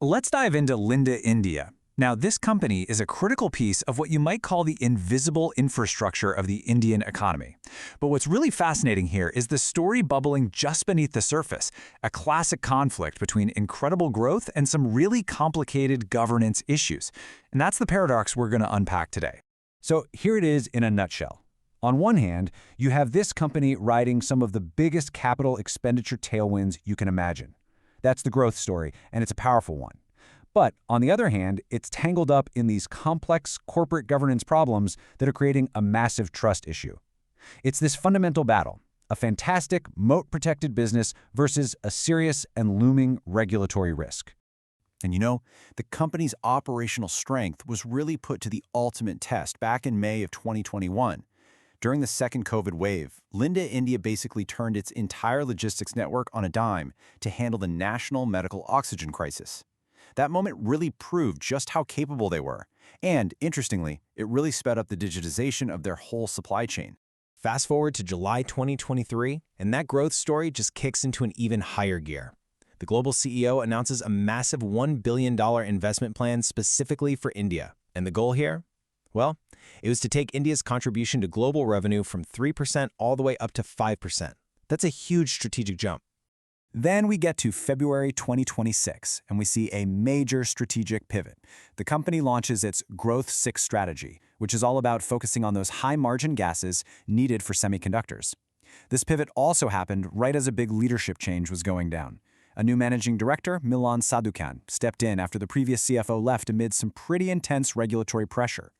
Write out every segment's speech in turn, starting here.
Let's dive into Linde India. Now, this company is a critical piece of what you might call the invisible infrastructure of the Indian economy. But what's really fascinating here is the story bubbling just beneath the surface, a classic conflict between incredible growth and some really complicated governance issues. And that's the paradox we're going to unpack today. So here it is in a nutshell. On one hand, you have this company riding some of the biggest capital expenditure tailwinds you can imagine. That's the growth story, and it's a powerful one. But on the other hand, it's tangled up in these complex corporate governance problems that are creating a massive trust issue. It's this fundamental battle, a fantastic, moat-protected business versus a serious and looming regulatory risk. And you know, the company's operational strength was really put to the ultimate test back in May of 2021. During the second COVID wave, Linde India basically turned its entire logistics network on a dime to handle the national medical oxygen crisis. That moment really proved just how capable they were. And, interestingly, it really sped up the digitization of their whole supply chain. Fast forward to July 2023, and that growth story just kicks into an even higher gear. The global CEO announces a massive $1 billion investment plan specifically for India. And the goal here? Well, it was to take India's contribution to global revenue from 3% all the way up to 5%. That's a huge strategic jump. Then we get to February 2026, and we see a major strategic pivot. The company launches its Growth 6 strategy, which is all about focusing on those high-margin gases needed for semiconductors. This pivot also happened right as a big leadership change was going down. A new managing director, Milan Sadukyan, stepped in after the previous CFO left amid some pretty intense regulatory pressure.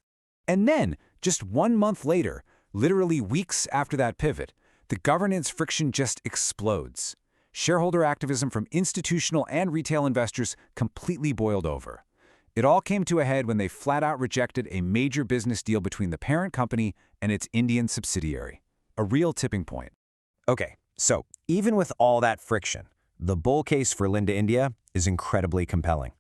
And then, just 1 month later, literally weeks after that pivot, the governance friction just explodes. Shareholder activism from institutional and retail investors completely boiled over. It all came to a head when they flat-out rejected a major business deal between the parent company and its Indian subsidiary. A real tipping point. Okay, so even with all that friction, the bull case for Linde India is incredibly compelling.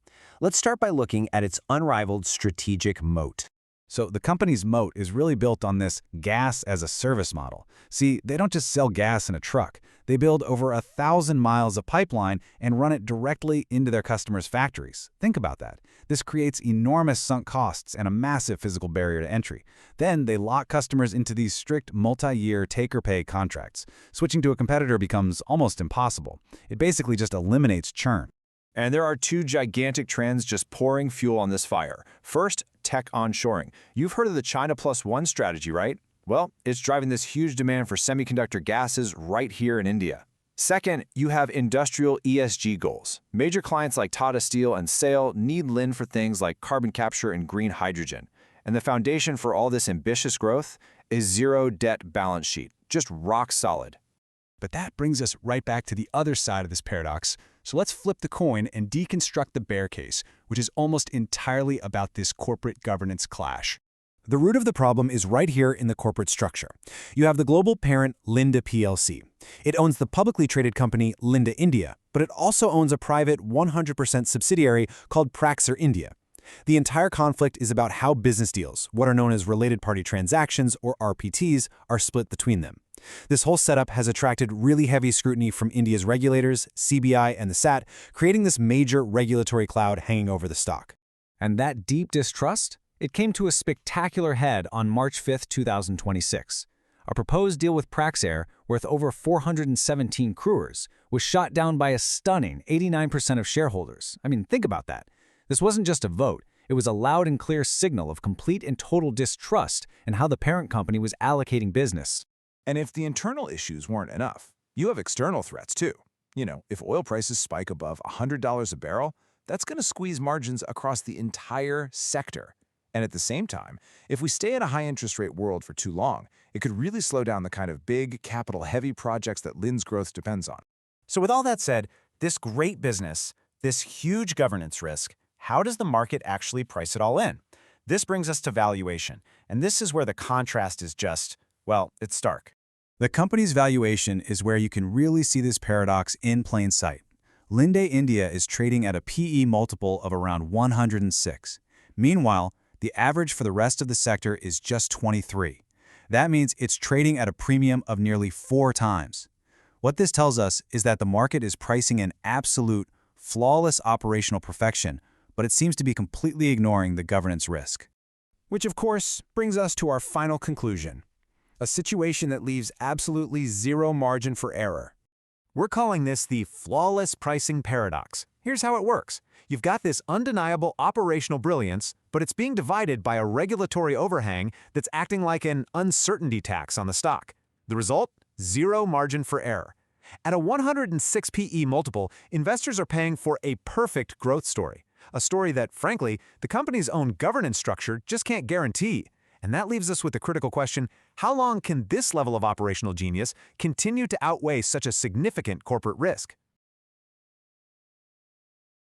Let's start by looking at its unrivaled strategic moat. So the company's moat is really built on this gas-as-a-service model. See, they don't just sell gas in a truck. They build over 1,000 miles of pipeline and run it directly into their customers' factories. Think about that. This creates enormous sunk costs and a massive physical barrier to entry. Then they lock customers into these strict multi-year take-or-pay contracts. Switching to a competitor becomes almost impossible. It basically just eliminates churn. And there are two gigantic trends just pouring fuel on this fire. First, tech onshoring. You've heard of the China Plus One strategy, right? Well, it's driving this huge demand for semiconductor gases right here in India. Second, you have industrial ESG goals. Major clients like Tata Steel and SAIL need Linde for things like carbon capture and green hydrogen. And the foundation for all this ambitious growth is zero debt balance sheet, just rock solid. But that brings us right back to the other side of this paradox. So let's flip the coin and deconstruct the bear case, which is almost entirely about this corporate governance clash. The root of the problem is right here in the corporate structure. You have the global parent Linde plc. It owns the publicly traded company Linde India, but it also owns a private 100% subsidiary called Praxair India. The entire conflict is about how business deals, what are known as related party transactions or RPTs, are split between them. This whole setup has attracted really heavy scrutiny from India's regulators, CBI, and the SAT, creating this major regulatory cloud hanging over the stock. And that deep distrust? It came to a spectacular head on March 5, 2026. A proposed deal with Praxair, worth over 417 crores, was shot down by a stunning 89% of shareholders. I mean, think about that. This wasn't just a vote. It was a loud and clear signal of complete and total distrust in how the parent company was allocating business. And if the internal issues weren't enough, you have external threats too. You know, if oil prices spike above $100 a barrel, that's going to squeeze margins across the entire sector. And at the same time, if we stay in a high-interest rate world for too long, it could really slow down the kind of big, capital-heavy projects that Linde's growth depends on. So with all that said, this great business, this huge governance risk, how does the market actually price it all in? This brings us to valuation, and this is where the contrast is just, well, it's stark. The company's valuation is where you can really see this paradox in plain sight. Linde India is trading at a PE multiple of around 106. Meanwhile, the average for the rest of the sector is just 23. That means it's trading at a premium of nearly 4 times. What this tells us is that the market is pricing in absolute, flawless operational perfection, but it seems to be completely ignoring the governance risk. Which, of course, brings us to our final conclusion. A situation that leaves absolutely zero margin for error. We're calling this the flawless pricing paradox. Here's how it works. You've got this undeniable operational brilliance, but it's being divided by a regulatory overhang that's acting like an uncertainty tax on the stock. The result? Zero margin for error. At a 106 PE multiple, investors are paying for a perfect growth story. A story that, frankly, the company's own governance structure just can't guarantee. And that leaves us with the critical question, how long can this level of operational genius continue to outweigh such a significant corporate risk?